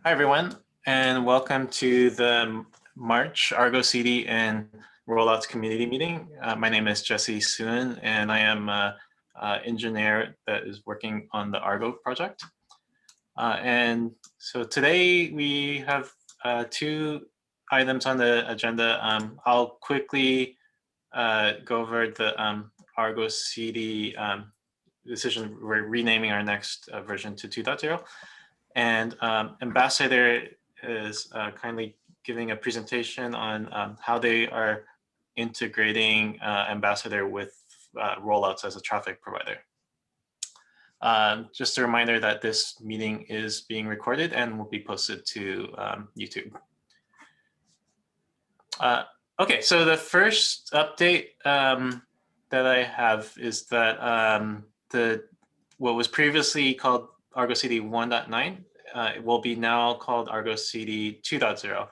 Hi, everyone, and welcome to the March Argo CD and Rollouts community meeting. My name is Jesse Soon, and I am an engineer that is working on the Argo project. And so today we have two items on the agenda. I'll quickly go over the Argo CD decision. We're renaming our next version to 2.0. And Ambassador is kindly giving a presentation on how they are integrating Ambassador with Rollouts as a traffic provider. Just a reminder that this meeting is being recorded and will be posted to YouTube. Okay, so the first update that I have is that what was previously called Argo CD 1.9 it will be now called Argo CD 2.0.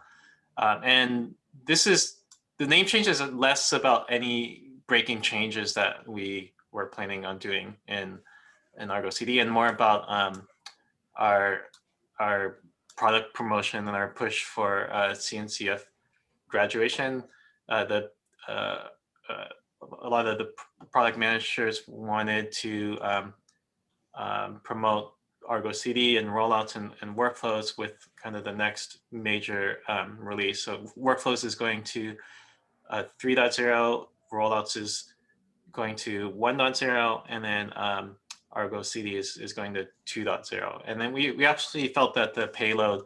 And this is, the name change is less about any breaking changes that we were planning on doing in Argo CD and more about our product promotion and our push for CNCF graduation. A lot of the product managers wanted to promote Argo CD and rollouts and workflows with kind of the next major release. So workflows is going to 3.0, rollouts is going to 1.0, and then Argo CD is going to 2.0. And then we actually felt that the payload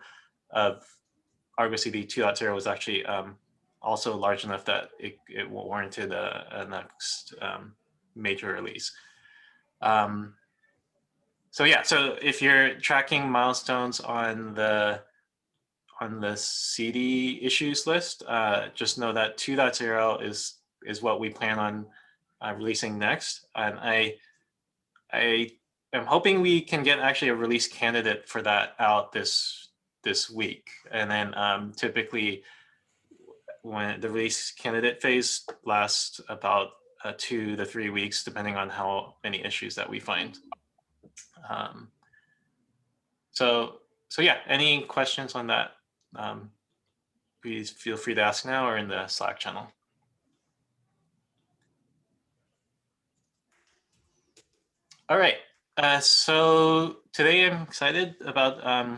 of Argo CD 2.0 was actually also large enough that it warranted a next major release. So yeah, so if you're tracking milestones on the CD issues list, just know that 2.0 is what we plan on releasing next. And I am hoping we can get actually a release candidate for that out this week. And then typically when the release candidate phase lasts about 2 to 3 weeks, depending on how many issues that we find. So yeah, any questions on that? Please feel free to ask now or in the Slack channel. All right, so today I'm excited about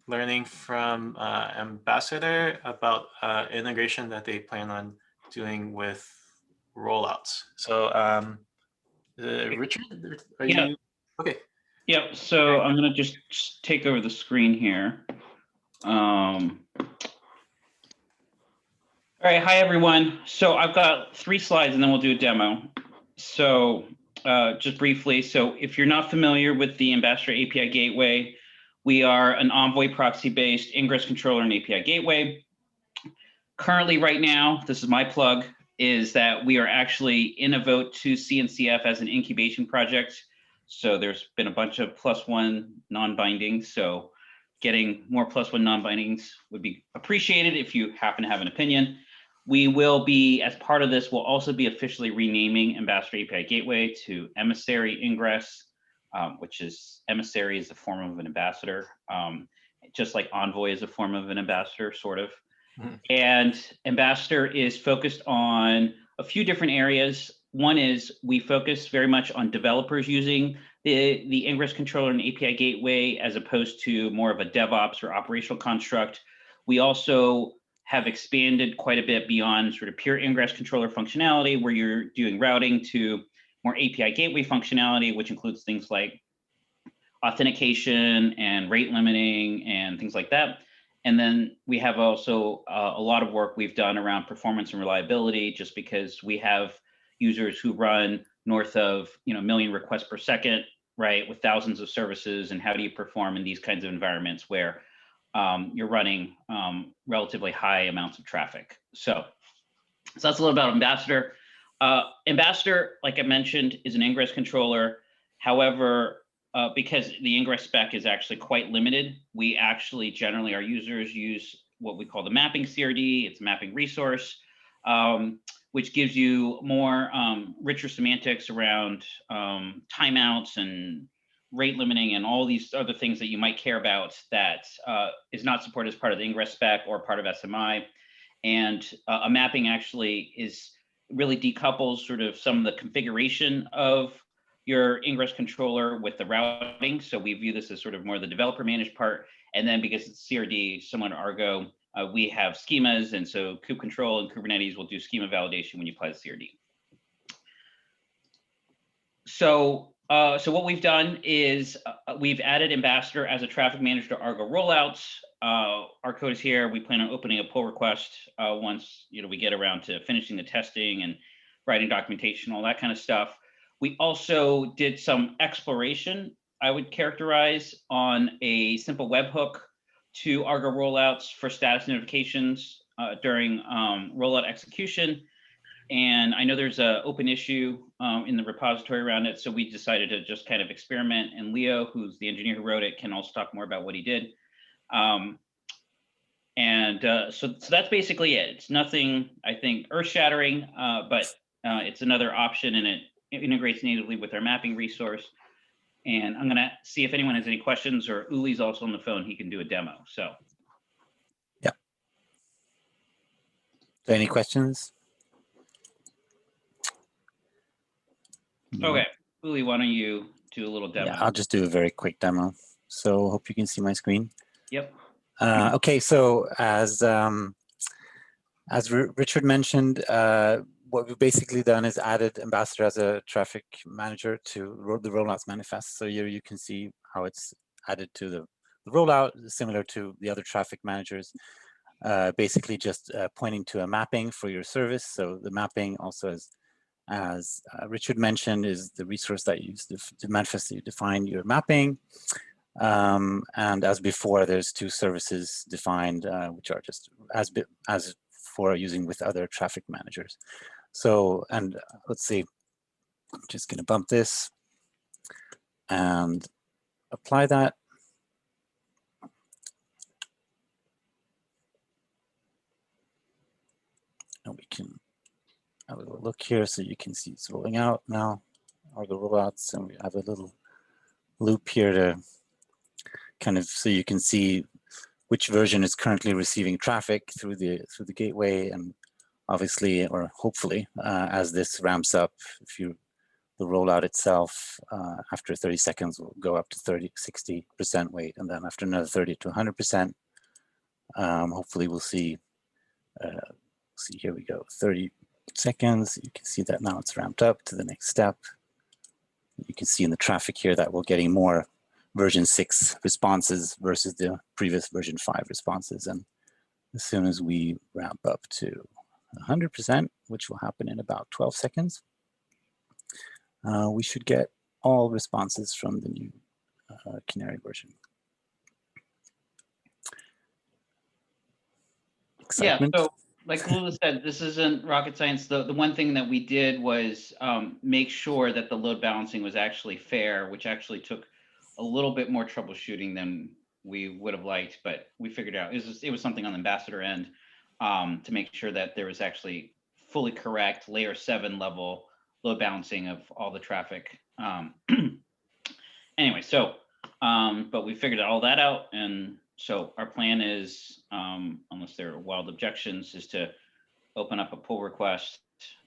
learning from Ambassador about integration that they plan on doing with rollouts. So Richard, are you? Okay. Yep, so I'm gonna just take over the screen here. All right, hi everyone. So I've got 3 slides and then we'll do a demo. So just briefly, so if you're not familiar with the Ambassador API Gateway, we are an Envoy proxy-based ingress controller and API gateway. Currently right now, this is my plug, is that we are actually in a vote to CNCF as an incubation project. So there's been a bunch of +1 non-bindings. So getting more +1 non-bindings would be appreciated if you happen to have an opinion. We will be, as part of this, we'll also be officially renaming Ambassador API Gateway to Emissary Ingress, which is Emissary is a form of an ambassador, just like Envoy is a form of an ambassador, sort of. Mm-hmm. And Ambassador is focused on a few different areas. One is we focus very much on developers using the Ingress controller and API gateway as opposed to more of a DevOps or operational construct. We also have expanded quite a bit beyond sort of pure Ingress controller functionality where you're doing routing to more API gateway functionality, which includes things like authentication and rate limiting and things like that. And then we have also a lot of work we've done around performance and reliability, just because we have users who run north of 1 million requests per second, right, with thousands of services. And how do you perform in these kinds of environments where you're running relatively high amounts of traffic? So that's a little about Ambassador. Ambassador, like I mentioned, is an ingress controller. However, because the ingress spec is actually quite limited, we actually generally, our users use what we call the mapping CRD. It's a mapping resource, which gives you more richer semantics around timeouts and rate limiting and all these other things that you might care about that is not supported as part of the ingress spec or part of SMI. And a mapping actually really decouples sort of some of the configuration of your ingress controller with the routing. So we view this as sort of more the developer managed part. And then because it's CRD, similar to Argo, we have schemas. And so kube control and Kubernetes will do schema validation when you apply the CRD. So what we've done is we've added Ambassador as a traffic manager to Argo rollouts. Our code is here. We plan on opening a pull request once we get around to finishing the testing and writing documentation, all that kind of stuff. We also did some exploration, I would characterize, on a simple webhook to Argo rollouts for status notifications during rollout execution. And I know there's an open issue in the repository around it, so we decided to just kind of experiment. And Leo, who's the engineer who wrote it, can also talk more about what he did. So that's basically it. It's nothing, I think, earth-shattering, but it's another option, and it integrates natively with our mapping resource. And I'm going to see if anyone has any questions, or Uli's also on the phone. He can do a demo. So, yeah. So any questions? Okay, Uli, why don't you do a little demo? Yeah, I'll just do a very quick demo. So hope you can see my screen. Yep. Okay, so as Richard mentioned, what we've basically done is added Ambassador as a traffic manager to the rollouts manifest. So here you can see how it's added to the rollout, similar to the other traffic managers. Basically just pointing to a mapping for your service. So the mapping also, as Richard mentioned, is the resource that you use to manifestly define your mapping. And as before, there's two services defined, which are just as for using with other traffic managers. So, and let's see, I'm just going to bump this and apply that. And we can have a little look here so you can see it's rolling out now, Argo rollouts, and we have a little loop here to kind of so you can see which version is currently receiving traffic through the gateway, and obviously, or hopefully, as this ramps up, the rollout itself after 30 seconds will go up to 60% weight, and then after another 30 to 100%, hopefully we'll see. See, here we go, 30 seconds. You can see that now it's ramped up to the next step. You can see in the traffic here that we're getting more version 6 responses versus the previous version 5 responses. And as soon as we ramp up to 100%, which will happen in about 12 seconds, we should get all responses from the new Canary version. Excitement. Yeah, so like Lula said, this isn't rocket science. The one thing that we did was make sure that the load balancing was actually fair, which actually took a little bit more troubleshooting than we would have liked, but we figured out it was something on the Ambassador end to make sure that there was actually fully correct layer 7 level load balancing of all the traffic. Anyway, so but we figured all that out, and so our plan is, unless there are wild objections, is to open up a pull request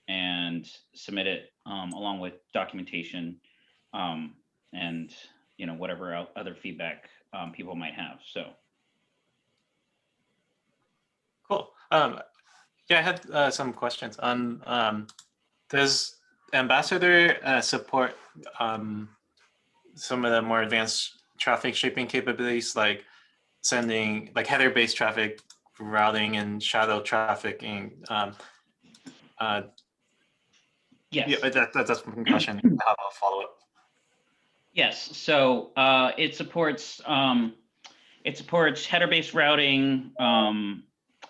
and submit it along with documentation and whatever other feedback people might have. So cool. Yeah, I had some questions on does Ambassador support some of the more advanced traffic shaping capabilities, like sending like header-based traffic routing and shadow trafficking? yes. Yeah, that's one question. I have a follow-up. Yes, so it supports header-based routing.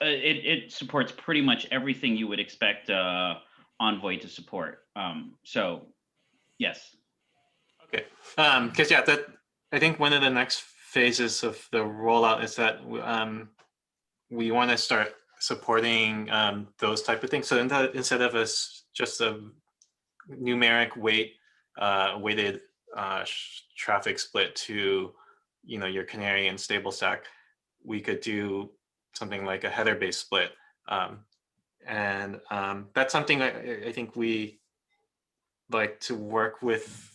It supports pretty much everything you would expect Envoy to support. So, yes. Okay. Because yeah, I think one of the next phases of the rollout is that we want to start supporting those type of things. So instead of just a numeric weighted traffic split to, your canary and stable stack, we could do something like a header-based split. And that's something I think we like to work with,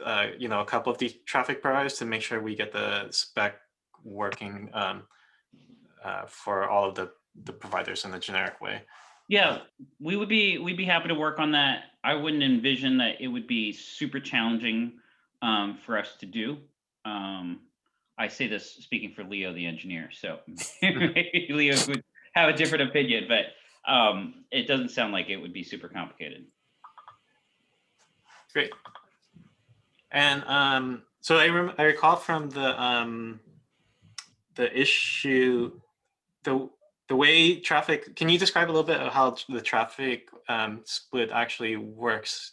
a couple of these traffic providers to make sure we get the spec working for all of the providers in the generic way. Yeah, we'd be happy to work on that. I wouldn't envision that it would be super challenging for us to do. I say this speaking for Leo, the engineer, so maybe Leo would have a different opinion, but it doesn't sound like it would be super complicated. Great. And so I recall from the issue, the way traffic, can you describe a little bit of how the traffic split actually works?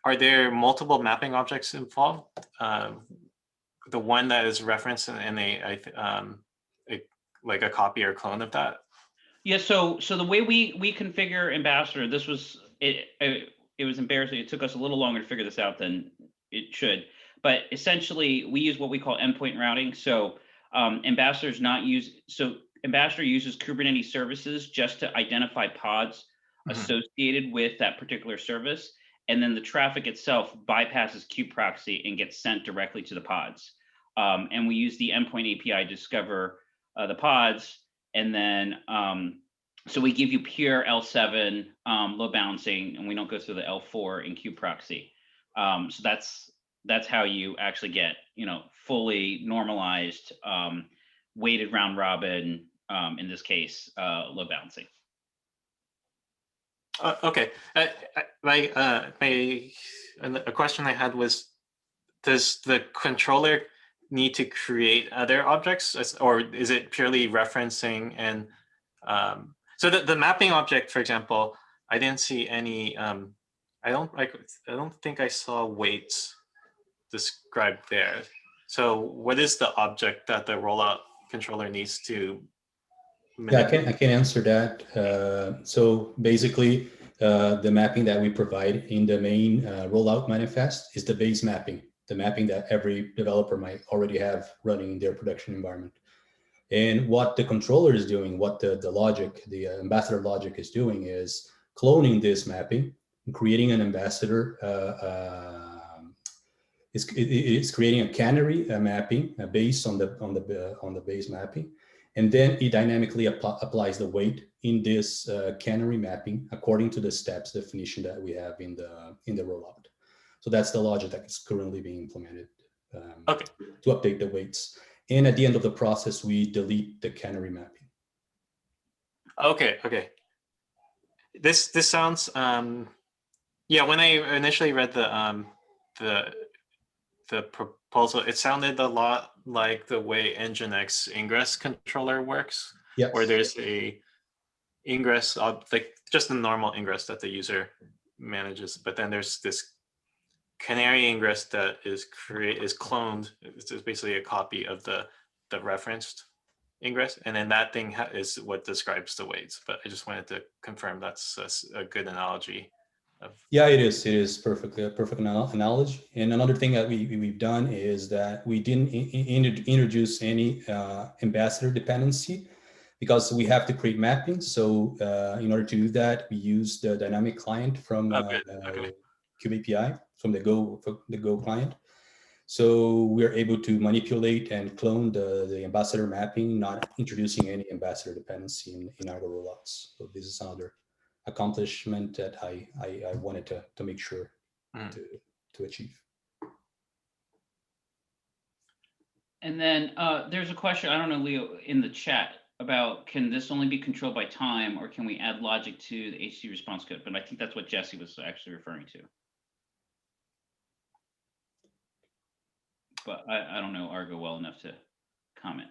Are there multiple mapping objects involved? The one that is referenced in like a copy or clone of that? Yeah, so the way we configure Ambassador, this was it was embarrassing. It took us a little longer to figure this out than it should. But essentially, we use what we call endpoint routing. So Ambassador uses Kubernetes services just to identify pods associated with that particular service. And then the traffic itself bypasses kubeproxy and gets sent directly to the pods. And we use the endpoint API to discover the pods. And then, so we give you pure L7 load balancing, and we don't go through the L4 in kubeproxy. So that's how you actually get, fully normalized, weighted round robin, in this case, load balancing. Okay. A question I had was, does the controller need to create other objects, or is it purely referencing? And so the mapping object, for example, I didn't see any. I don't think I saw weights described there. So what is the object that the rollout controller needs to manipulate? Yeah, I can answer that. So basically, the mapping that we provide in the main rollout manifest is the base mapping, the mapping that every developer might already have running in their production environment. And what the controller is doing, what the logic, the ambassador logic is doing, is cloning this mapping and creating an ambassador. It's creating a canary mapping based on the base mapping, and then it dynamically applies the weight in this canary mapping according to the steps definition that we have in the rollout. So that's the logic that is currently being implemented to update the weights. And at the end of the process, we delete the canary mapping. Okay. This sounds yeah. When I initially read the proposal, it sounded a lot like the way Nginx ingress controller works, where there's a ingress like just a normal ingress that the user manages, but then there's this canary ingress that is cloned. It's basically a copy of the referenced ingress, and then that thing is what describes the weights. But I just wanted to confirm that's a good analogy. Yeah, it is perfect analogy. And another thing that we've done is that we didn't introduce any ambassador dependency, because we have to create mapping. So in order to do that, we use the dynamic client from Kube API, from the Go client. So we're able to manipulate and clone the ambassador mapping, not introducing any ambassador dependency in Argo rollouts. So this is another accomplishment that I wanted to make sure to achieve. And then there's a question, I don't know, Leo, in the chat about, can this only be controlled by time, or can we add logic to the HTTP response code? But I think that's what Jesse was actually referring to. But I don't know Argo well enough to comment.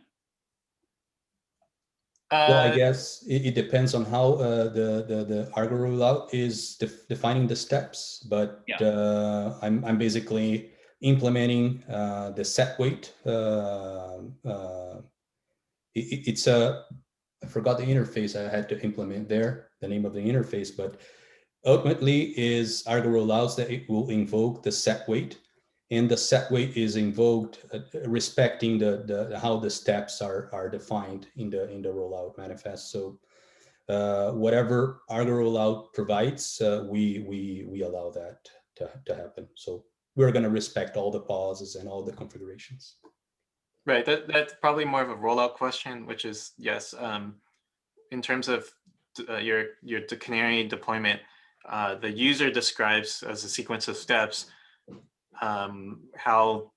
Well, I guess it depends on how the Argo rollout is defining the steps, but I'm basically implementing the set weight. I forgot the interface I had to implement there, the name of the interface, but ultimately is Argo rollouts that it will invoke the set weight, and the set weight is invoked respecting the how the steps are defined in the rollout manifest. So whatever Argo rollout provides, we allow that to happen. So we're going to respect all the pauses and all the configurations. Right. That's probably more of a rollout question, which is yes. In terms of your the Canary deployment, the user describes as a sequence of steps how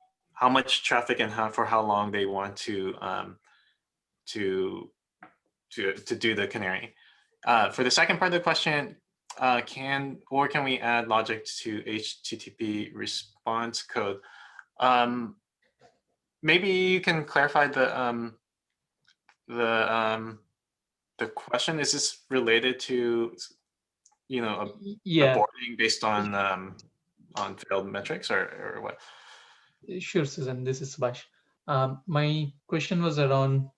much traffic and for how long they want to do the Canary. For the second part of the question, can we add logic to HTTP response code? Maybe you can clarify the question. Is this related to Yeah, aborting based on failed metrics or what? sure, Susan. This is Subhash. My question was around,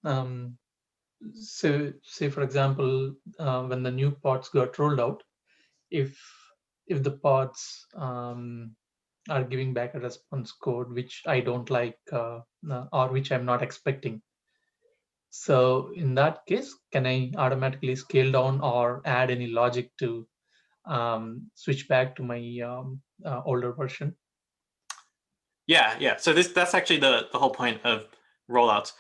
so say for example, when the new pods got rolled out, if the pods are giving back a response code which I don't like or which I'm not expecting. So in that case, can I automatically scale down or add any logic to switch back to my older version? Yeah. So that's actually the whole point of rollouts.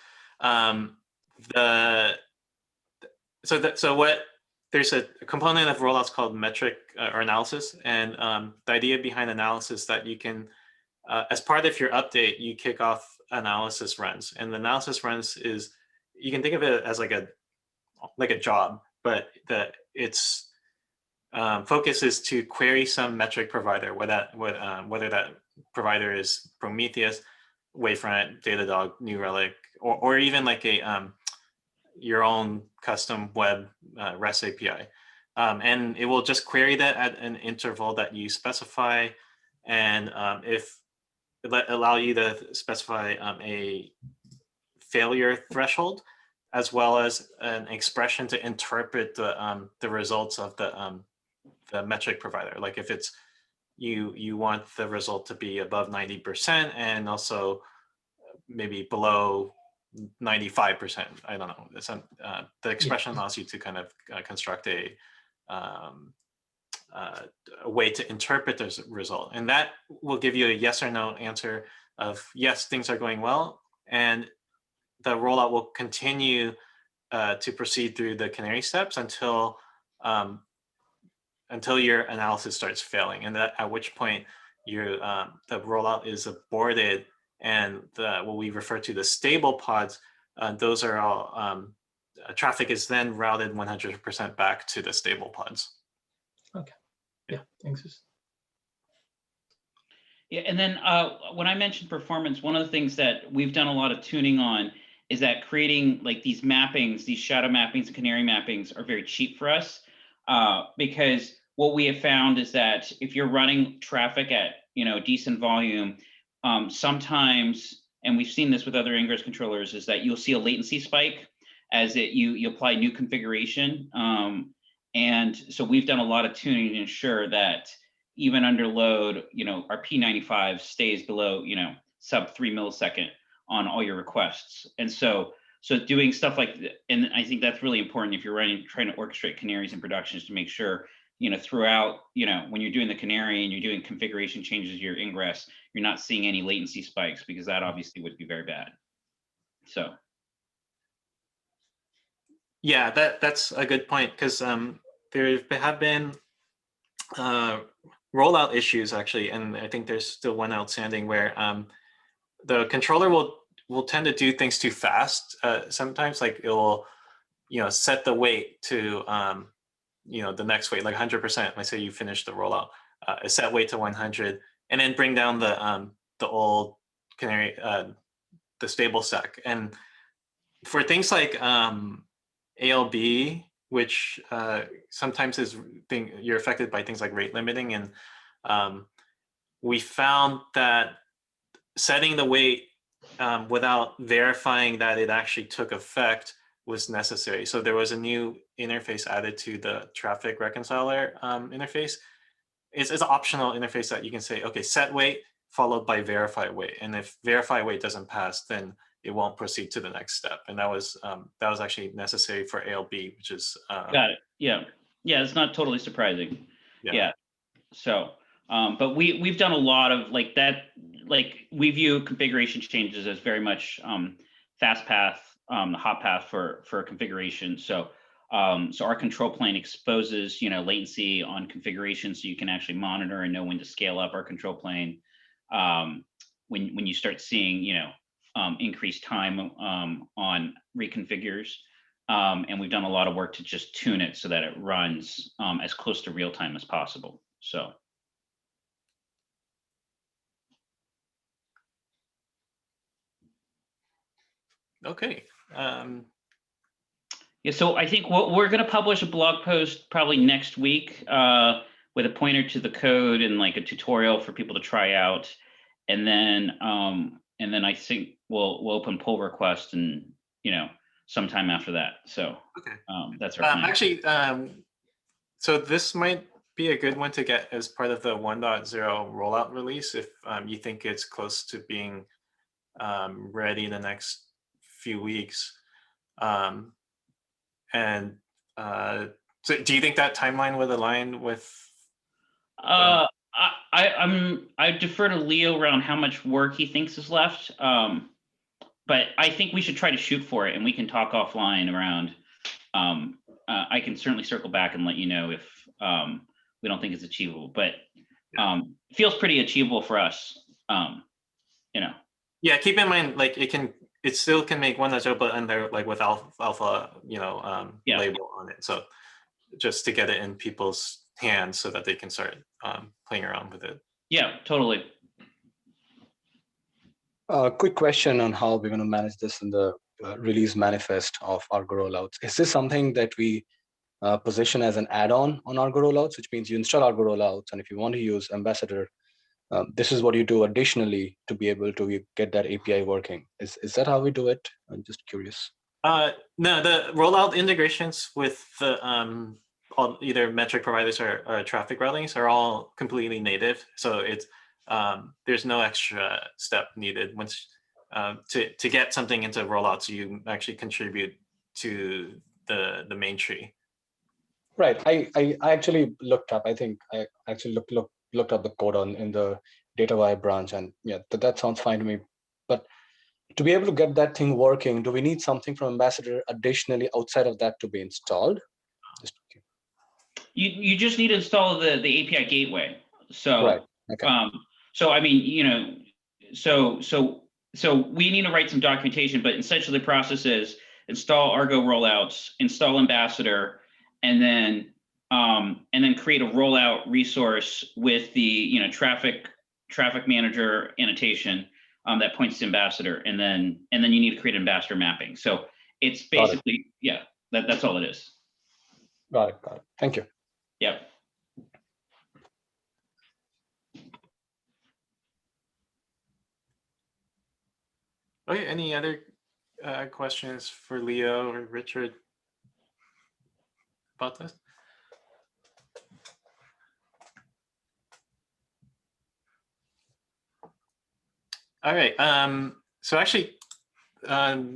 There's a component of rollouts called metric or analysis, and the idea behind analysis that you can, as part of your update, you kick off analysis runs, and the analysis runs is, you can think of it as like a job, but its focus is to query some metric provider, whether that provider is Prometheus, Wavefront, Datadog, New Relic, or even like a your own custom web REST API. And it will just query that at an interval that you specify. And if allow you to specify a failure threshold, as well as an expression to interpret the results of the metric provider. Like if it's you want the result to be above 90% and also maybe below 95%. I don't know. The expression allows you to kind of construct a way to interpret the result, and that will give you a yes or no answer of yes, things are going well, and the rollout will continue to proceed through the Canary steps until your analysis starts failing, and at which point the rollout is aborted, and what we refer to the stable pods, those are all traffic is then routed 100% back to the stable pods. Okay. Yeah. Thanks. Yeah, and then when I mentioned performance, one of the things that we've done a lot of tuning on is that creating like these mappings, these shadow mappings and canary mappings are very cheap for us, because what we have found is that if you're running traffic at decent volume, sometimes, and we've seen this with other ingress controllers, is that you'll see a latency spike as you apply new configuration. And so we've done a lot of tuning to ensure that even under load, our P95 stays below, sub 3 millisecond on all your requests. And so doing stuff like that, and I think that's really important if you're trying to orchestrate canaries in production, is to make sure, throughout, when you're doing the canary and you're doing configuration changes to your ingress, you're not seeing any latency spikes, because that obviously would be very bad. So. Yeah, that's a good point, because there have been rollout issues actually, and I think there's still one outstanding where the controller will tend to do things too fast. Sometimes, like it will, set the weight to the next weight, like 100%. Let's say you finish the rollout, a set weight to 100, and then bring down the old canary, the stable stack. And for things like ALB, which sometimes you're affected by things like rate limiting, and we found that setting the weight without verifying that it actually took effect was necessary. So there was a new interface added to the traffic reconciler interface. It's an optional interface that you can say, okay, set wait followed by verify wait. And if verify wait doesn't pass, then it won't proceed to the next step. And that was actually necessary for ALB, which is Got it. Yeah. Yeah. It's not totally surprising. Yeah. So, but we've done a lot of like that. Like we view configuration changes as very much fast path, hot path for configuration. So, so our control plane exposes latency on configuration, so you can actually monitor and know when to scale up our control plane. When you start seeing increased time on reconfigures. And we've done a lot of work to just tune it so that it runs as close to real time as possible. So. okay. Yeah, so I think we're going to publish a blog post probably next week with a pointer to the code and like a tutorial for people to try out, and then I think we'll open pull request and sometime after that. So Okay. that's our plan. Actually, so this might be a good one to get as part of the 1.0 rollout release if you think it's close to being ready in the next few weeks. And so do you think that timeline would align with? I defer to Leo around how much work he thinks is left. But I think we should try to shoot for it, and we can talk offline around. I can certainly circle back and let you know if we don't think it's achievable, but it feels pretty achievable for us. Yeah, keep in mind, like it still can make 1.0, but under like with alpha label on it. So just to get it in people's hands so that they can start playing around with it. Yeah, totally. Quick question on how we're going to manage this in the release manifest of Argo Rollouts. Is this something that we position as an add-on on Argo Rollouts, which means you install Argo Rollouts, and if you want to use Ambassador, this is what you do additionally to be able to get that API working? Is that how we do it? I'm just curious. No, the rollout integrations with the either metric providers or traffic routings are all completely native. So it's there's no extra step needed. Once to get something into rollouts, you actually contribute to the main tree. Right. I actually looked up. I think I actually looked up the code in the DataWire branch, and yeah, that sounds fine to me. But to be able to get that thing working, do we need something from Ambassador additionally outside of that to be installed? You just need to install the API gateway. So right. Okay. So I mean, so we need to write some documentation, but essentially the process is install Argo rollouts, install Ambassador, and then create a rollout resource with the traffic manager annotation that points to Ambassador, and then you need to create an Ambassador mapping. So it's basically that's all it is. Got it. Thank you. Yep. Okay, any other questions for Leo or Richard about this? All right. So actually,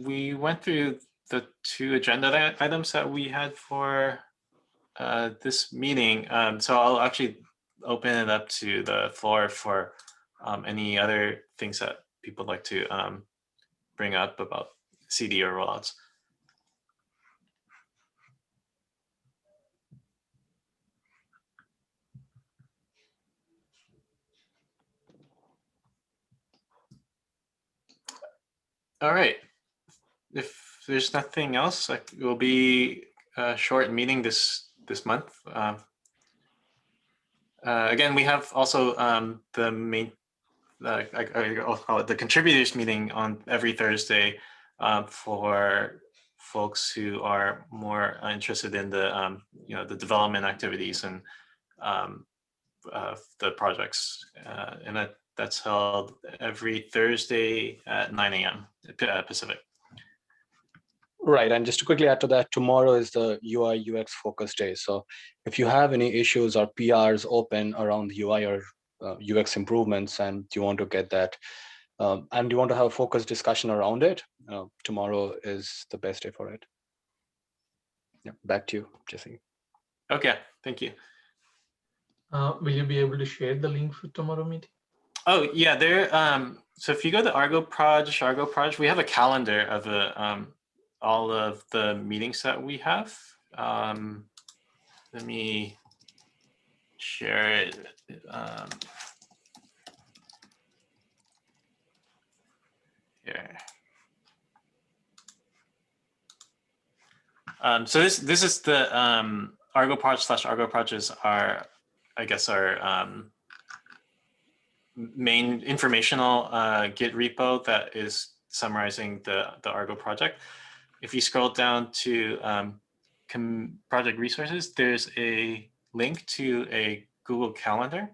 we went through the 2 agenda items that we had for this meeting. So I'll actually open it up to the floor for any other things that people would like to bring up about CD or rollouts. All right. If there's nothing else, it will be a short meeting this month. Again, we have also the main, I'll call it the contributors meeting on every Thursday for folks who are more interested in the the development activities and the projects, and that's held every Thursday at 9 a.m. Pacific. Right, and just to quickly add to that, tomorrow is the UI UX focus day. So if you have any issues or PRs open around the UI or UX improvements, and you want to get that, and you want to have a focused discussion around it, tomorrow is the best day for it. Yeah, back to you, Jesse. Okay, thank you. Will you be able to share the link for tomorrow meeting? Oh yeah, there. So if you go to Argo Proj, we have a calendar of all of the meetings that we have. Let me share it. Here. So this is the Argo Proj / Argo Proj is our, I guess, our main informational Git repo that is summarizing the Argo project. If you scroll down to project resources, there's a link to a Google Calendar.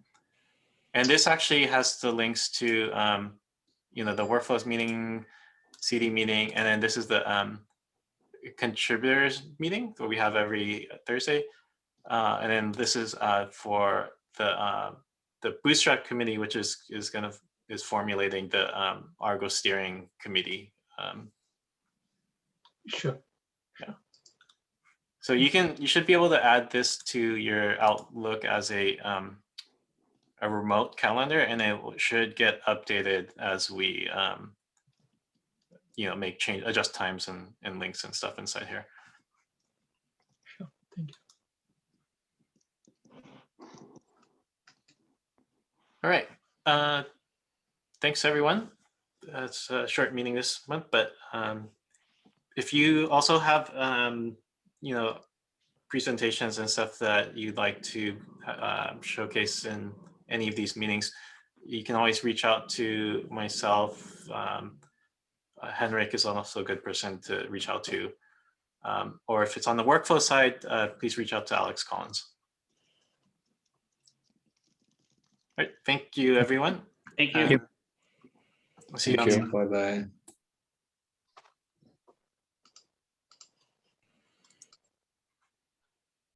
And this actually has the links to the workflows meeting, CD meeting, and then this is the contributors meeting that we have every Thursday. And then this is for the Bootstrap committee, which is formulating the Argo steering committee. Sure. Yeah. So you should be able to add this to your Outlook as a remote calendar, and it should get updated as we adjust times and links and stuff inside here. Sure. Thank you. All right. Thanks, everyone. It's a short meeting this month, but if you also have, presentations and stuff that you'd like to showcase in any of these meetings, you can always reach out to myself. Henrik is also a good person to reach out to. Or if it's on the workflow side, please reach out to Alex Collins. All right, thank you, everyone. Thank you. We'll see you. Thank you. Bye bye.